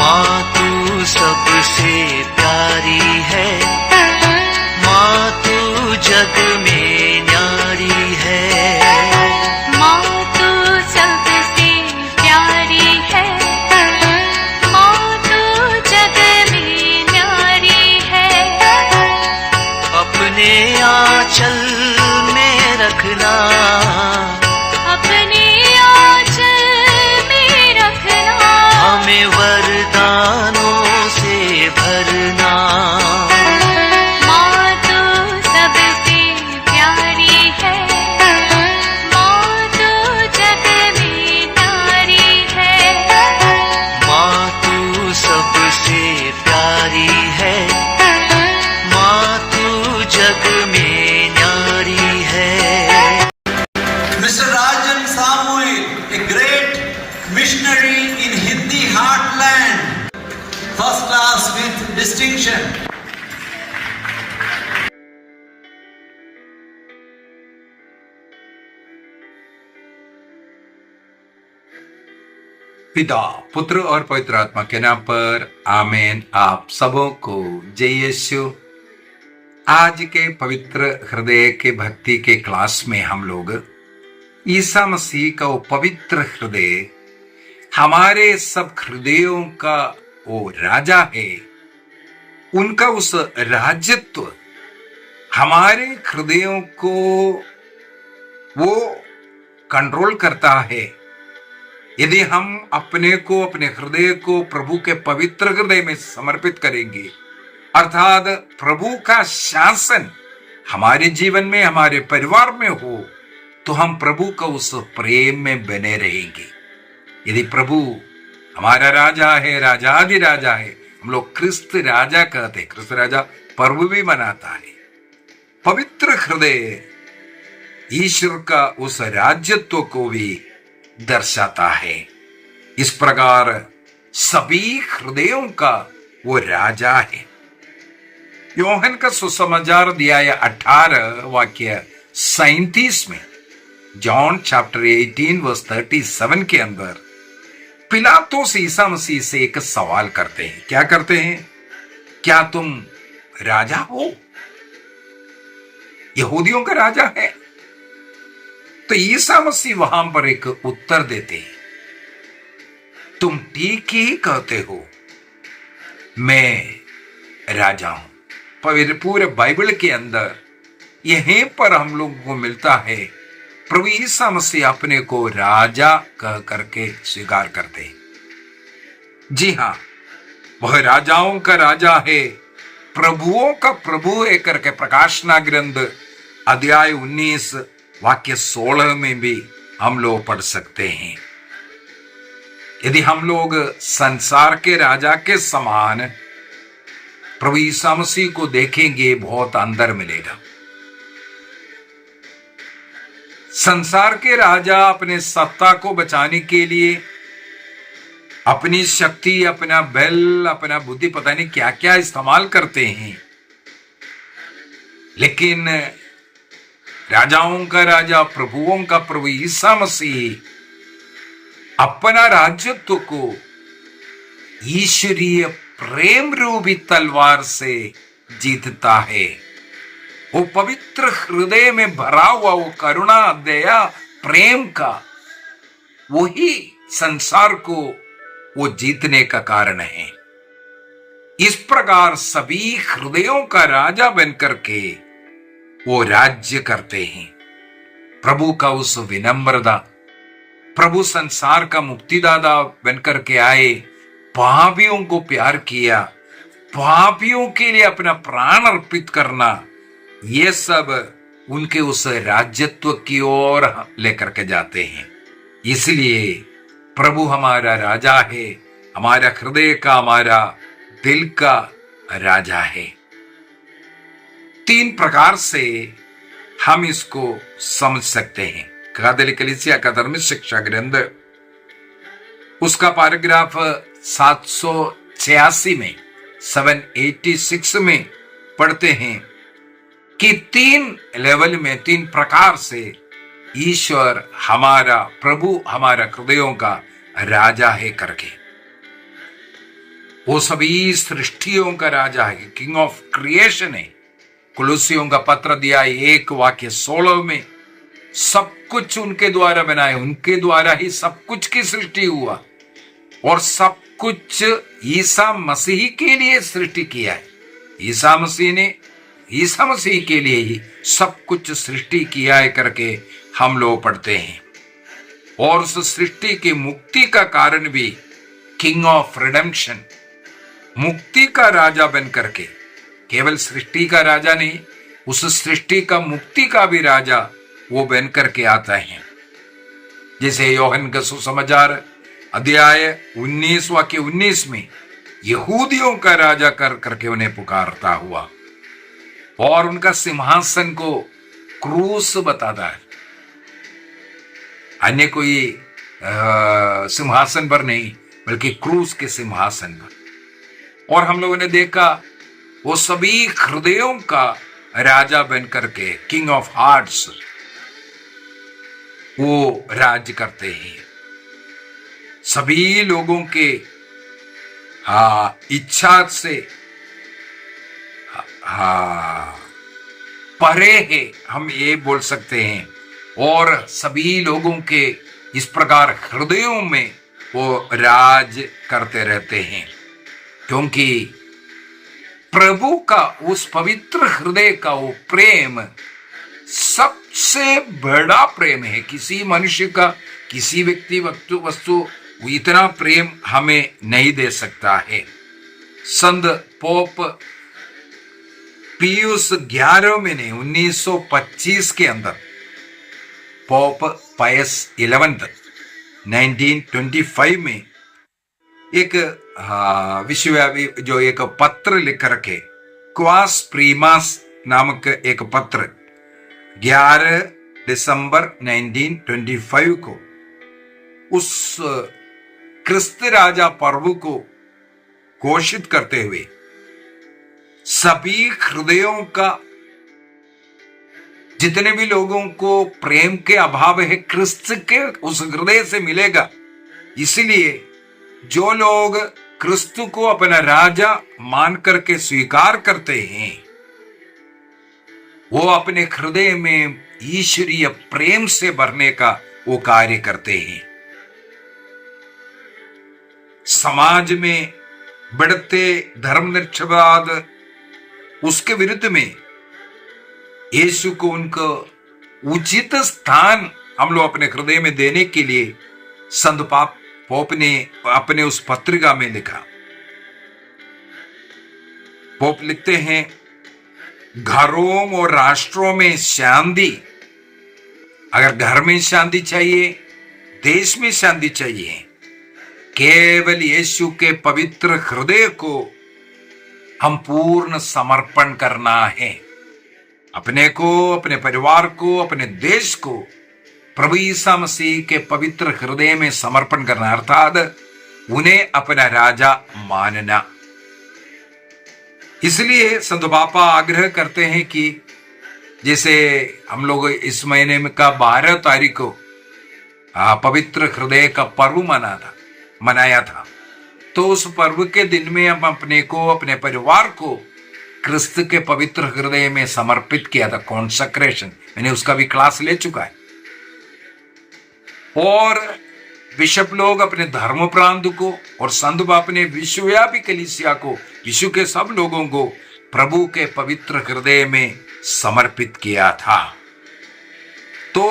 माँ तू सबसे प्यारी है, माँ तू जग में न्यारी है। माँ तू सबसे प्यारी है, माँ तू जग में न्यारी है। अपने आंचल में रखना, अपने आंचल में रखना। हमें वरदानों से भरना। माँ तू सबसे प्यारी है, माँ तू जग में न्यारी है। माँ तू सबसे प्यारी है, माँ तू जग में न्यारी है। Mr. Rajan Samuel, a great missionary in Hindi heartland, first class with distinction. पिता, पुत्र और पवित्र आत्मा के नाम पर आमीन। आप सबों को जय यीशु। आज के पवित्र हृदय के भक्ति के क्लास में हम लोग ईसा मसीह का वो पवित्र हृदय, हमारे सब हृदयों का वो राजा है, उनका उस राजत्व हमारे हृदयों को वो कंट्रोल करता है। यदि हम अपने हृदय को प्रभु के पवित्र हृदय में समर्पित करेंगे, अर्थात प्रभु का शासन हमारे जीवन में, हमारे परिवार में हो, तो हम प्रभु का उस प्रेम में बने रहेंगे। यदि प्रभु हमारा राजा है, राजाधिराजा है, हम लोग क्रिस्त राजा कहते हैं, क्रिस्त राजा पर्व भी मनाता है। पवित्र हृदय ईश्वर का उस राज्यत्व को भी दर्शाता है। इस प्रकार सभी हृदयों का वो राजा है। योहन का सुसमाचार अध्याय 18 वाक्य 37 में, जॉन चैप्टर 18 वर्स 37 के अंदर पिलातुस ईसा मसीह से एक सवाल करते हैं। क्या करते हैं? क्या तुम राजा हो? यहूदियों का राजा है? तो ईसा मसीह वहां पर एक उत्तर देते हैं, तुम ठीक ही कहते हो, मैं राजा हूं। पूरे बाइबल के अंदर यहीं पर हम लोगों को मिलता है, प्रभु ईसा मसीह अपने को राजा कह करके स्वीकार करते हैं। जी हां, वह राजाओं का राजा है, प्रभुओं का प्रभु है करके प्रकाशना ग्रंथ अध्याय 19 वाक्य 16 में भी हम लोग पढ़ सकते हैं। यदि हम लोग संसार के राजा के समान प्रभु ईसा मसीह को देखेंगे, बहुत अंदर मिलेगा। संसार के राजा अपने सत्ता को बचाने के लिए अपनी शक्ति, अपना बल, अपना बुद्धि, पता नहीं क्या क्या इस्तेमाल करते हैं। लेकिन राजाओं का राजा, प्रभुओं का प्रभु ईसा मसीह अपना राज्यत्व को ईश्वरीय प्रेम रूपी तलवार से जीतता है। वो पवित्र हृदय में भरा हुआ वो करुणा, दया, प्रेम का वही संसार को वो जीतने का कारण है। इस प्रकार सभी हृदयों का राजा बनकर के वो राज्य करते हैं। प्रभु का उस विनम्रता, प्रभु संसार का मुक्तिदाता बनकर के आए, पापियों को प्यार किया, पापियों के लिए अपना प्राण अर्पित करना, ये सब उनके उस राज्यत्व की ओर लेकर के जाते हैं। इसलिए प्रभु हमारा राजा है, हमारा हृदय का, हमारा दिल का राजा है। 3 प्रकार से हम इसको समझ सकते हैं। कैथोलिक कलीसिया का धर्म शिक्षा ग्रंथ उसका पैराग्राफ 786 में 786 में पढ़ते हैं कि 3 लेवल में, 3 प्रकार से ईश्वर हमारा प्रभु, हमारा हृदयों का राजा है करके। वो सभी सृष्टियों का राजा है, किंग ऑफ क्रिएशन है। कुलुसियों का पत्र दिया 1:16 में, सब कुछ उनके द्वारा बनाए, उनके द्वारा ही सब कुछ की सृष्टि हुआ और सब कुछ ईसा मसीह के लिए सृष्टि किया है। ईसा मसीह ने ईसा मसीह के लिए ही सब कुछ सृष्टि किया है करके हम लोग पढ़ते हैं। और उस सृष्टि की मुक्ति का कारण भी किंग ऑफ रिडेम्पशन, मुक्ति का राजा बन करके, केवल सृष्टि का राजा नहीं, उस सृष्टि का मुक्ति का भी राजा वो बन करके आता है। जैसे योहन का सुसमाचार अध्याय 19:19 में यहूदियों का राजा कर करके उन्हें पुकारता हुआ और उनका सिंहासन को क्रूस बताता है, अन्य कोई सिंहासन पर नहीं बल्कि क्रूस के सिंहासन पर। और हम लोगों ने देखा वो सभी हृदयों का राजा बन करके, किंग ऑफ हार्ट्स, वो राज्य करते हैं। सभी लोगों के इच्छा से परे है, हम ये बोल सकते हैं। और सभी लोगों के इस प्रकार हृदयों में वो राज करते रहते हैं, क्योंकि प्रभु का उस पवित्र हृदय का वो प्रेम सबसे बड़ा प्रेम है। किसी मनुष्य का, किसी व्यक्ति, वस्तु इतना प्रेम हमें नहीं दे सकता है। संत पोप पियूस 11वें ने 1925 के अंदर, पोप पायस 11 1925 में एक विश्वव्यापी जो एक पत्र लिख रखे, क्वास प्रीमास नामक एक पत्र 11 दिसंबर 1925 को उस क्रिस्त राजा पर्व को घोषित करते हुए सभी हृदयों का, जितने भी लोगों को प्रेम के अभाव है, क्रिस्त के उस हृदय से मिलेगा। इसलिए जो लोग क्रिस्त को अपना राजा मान करके स्वीकार करते हैं, वो अपने हृदय में ईश्वरीय प्रेम से भरने का वो कार्य करते हैं। समाज में बढ़ते धर्मनिरपेक्षवाद, उसके विरुद्ध में यीशु को उनका उचित स्थान हम लोग अपने हृदय में देने के लिए संत पोप ने अपने उस पत्रिका में लिखा। पोप लिखते हैं, घरों और राष्ट्रों में शांति, अगर घर में शांति चाहिए, देश में शांति चाहिए, केवल यीशु के पवित्र हृदय को हम पूर्ण समर्पण करना है। अपने को, अपने परिवार को, अपने देश को प्रभु ईसा मसीह के पवित्र हृदय में समर्पण करना, अर्थात उन्हें अपना राजा मानना। इसलिए संत बापा आग्रह करते हैं कि जैसे हम लोग इस महीने में का 12 तारीख को पवित्र हृदय का पर्व मनाया था, तो उस पर्व के दिन में हम अपने को, अपने परिवार को क्रिस्त के पवित्र हृदय में समर्पित किया था, कॉन्सेक्रेशन। मैंने उसका भी क्लास ले चुका है। और बिशप लोग अपने धर्म प्रांत को और संत बाप ने विश्वव्यापी कलीसिया को, विश्व के सब लोगों को प्रभु के पवित्र हृदय में समर्पित किया था। तो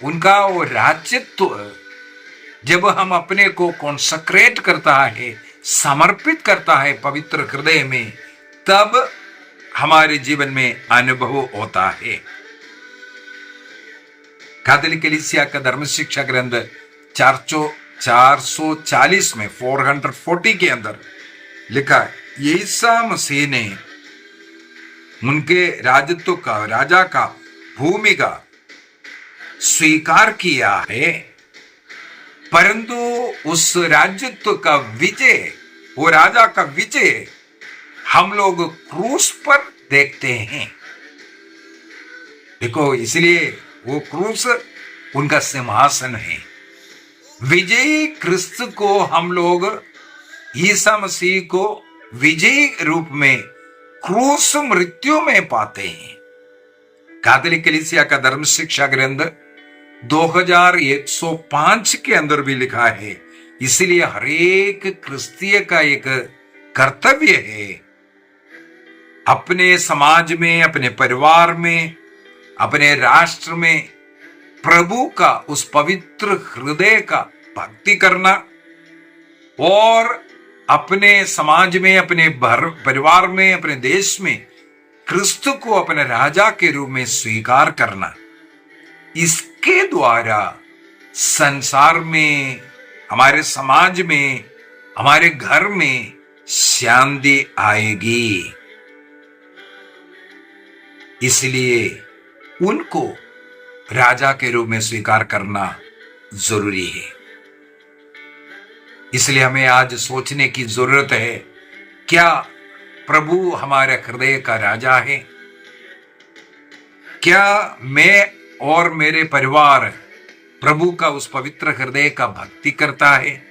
उनका वो राज्यत्व जब हम अपने को कॉन्सेक्रेट करता है, समर्पित करता है पवित्र हृदय में, तब हमारे जीवन में अनुभव होता है। कैथोलिक कलीसिया का धर्म शिक्षा ग्रंथ 440 में 440 के अंदर लिखा है, ईसा मसीह ने उनके राजत्व का, राजा का भूमि का स्वीकार किया है, परंतु उस राज्यत्व का विजय, वो राजा का विजय हम लोग क्रूस पर देखते हैं। देखो, इसलिए वो क्रूस उनका सिंहासन है। विजयी क्रिस्त को हम लोग ईसा मसीह को विजयी रूप में क्रूस मृत्यु में पाते हैं। कैथोलिक कलीसिया का धर्म शिक्षा ग्रंथ 2105 के अंदर भी लिखा है। इसलिए हरेक क्रिस्तीय का एक कर्तव्य है अपने समाज में, अपने परिवार में, अपने राष्ट्र में प्रभु का उस पवित्र हृदय का भक्ति करना और अपने समाज में, अपने परिवार में, अपने देश में क्रिस्त को अपने राजा के रूप में स्वीकार करना। इसके द्वारा संसार में, हमारे समाज में, हमारे घर में शांति आएगी। इसलिए उनको राजा के रूप में स्वीकार करना जरूरी है। इसलिए हमें आज सोचने की जरूरत है, क्या प्रभु हमारे हृदय का राजा है? क्या मैं और मेरे परिवार प्रभु का उस पवित्र हृदय का भक्ति करता है?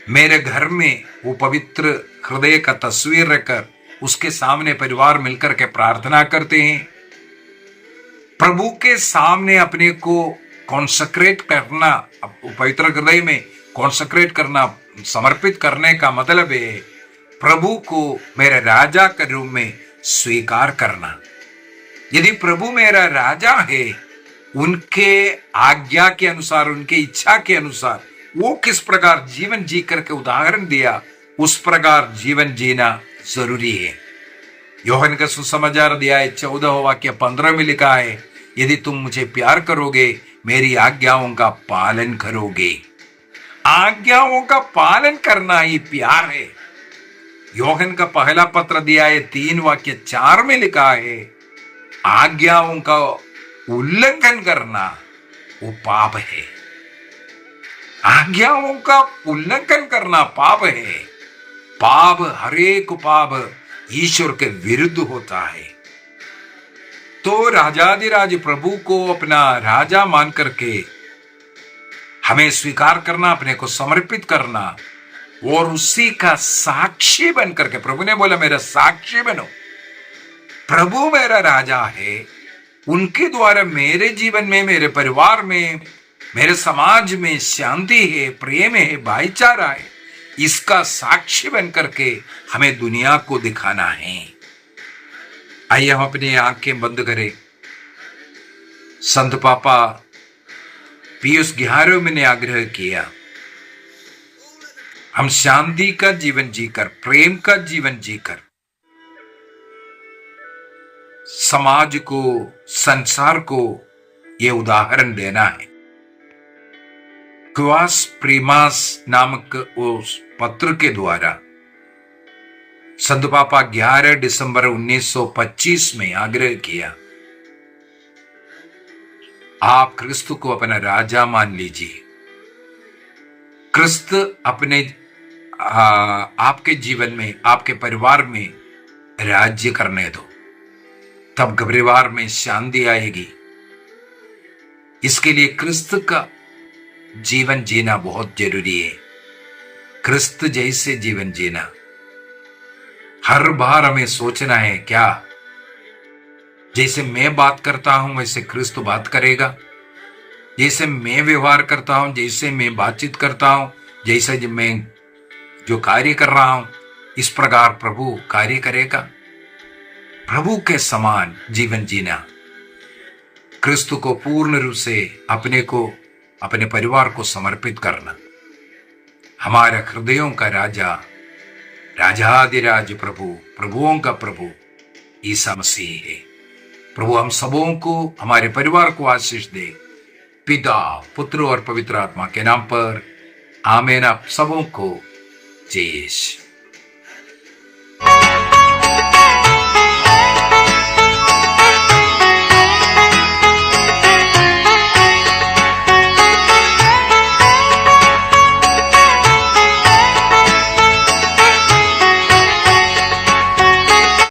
मेरे घर में वो पवित्र हृदय का तस्वीर रखकर उसके सामने परिवार मिलकर के प्रार्थना करते हैं। प्रभु के सामने अपने को कॉन्सेक्रेट करना, पवित्र हृदय में कॉन्सेक्रेट करना, समर्पित करने का मतलब है प्रभु को मेरे राजा के रूप में स्वीकार करना। यदि प्रभु मेरा राजा है, उनके आज्ञा के अनुसार, उनके इच्छा के अनुसार वो किस प्रकार जीवन जी करके उदाहरण दिया, उस प्रकार जीवन जीना जरूरी है। यूहन्ना का सुसमाचार अध्याय 14 वाक्य 15 में लिखा है, यदि तुम मुझे प्यार करोगे, मेरी आज्ञाओं का पालन करोगे। आज्ञाओं का पालन करना ही प्यार है। यूहन्ना का पहला पत्र अध्याय 3 वाक्य 4 में लिखा है, आज्ञाओं का उल्लंघन करना वो पाप है। आज्ञाओं का उल्लंघन करना पाप है। पाप, हरेक पाप ईश्वर के विरुद्ध होता है। तो राजाधिराज प्रभु को अपना राजा मान करके हमें स्वीकार करना, अपने को समर्पित करना और उसी का साक्षी बन करके, प्रभु ने बोला मेरा साक्षी बनो। प्रभु मेरा राजा है, उनके द्वारा मेरे जीवन में, मेरे परिवार में, मेरे समाज में शांति है, प्रेम है, भाईचारा है। इसका साक्षी बन करके हमें दुनिया को दिखाना है। आइए हम अपनी आंखें बंद करें। संत पापा पियुस 11वें ने आग्रह किया, हम शांति का जीवन जीकर, प्रेम का जीवन जीकर समाज को, संसार को ये उदाहरण देना है। क्वास प्रीमास नामक उस पत्र के द्वारा संत पापा 11 दिसंबर 1925 में आग्रह किया, आप क्रिस्त को अपना राजा मान लीजिए। क्रिस्त अपने आपके जीवन में, आपके परिवार में राज्य करने दो, तब परिवार में शांति आएगी। इसके लिए क्रिस्त का जीवन जीना बहुत जरूरी है। क्रिस्त जैसे जीवन जीना। हर बार हमें सोचना है, क्या जैसे मैं बात करता हूं वैसे क्रिस्त बात करेगा? जैसे मैं व्यवहार करता हूं, जैसे मैं बातचीत करता हूं, जैसे मैं जो कार्य कर रहा हूं, इस प्रकार प्रभु कार्य करेगा? प्रभु के समान जीवन जीना, क्रिस्त को पूर्ण रूप से अपने को, अपने परिवार को समर्पित करना। हमारे हृदयों का राजा, राजाधिराज प्रभु, प्रभुओं का प्रभु ईसा मसीह है। प्रभु हम सबों को, हमारे परिवार को आशीष दे। पिता, पुत्र और पवित्र आत्मा के नाम पर आमीन। आप सबों को जय यीशु।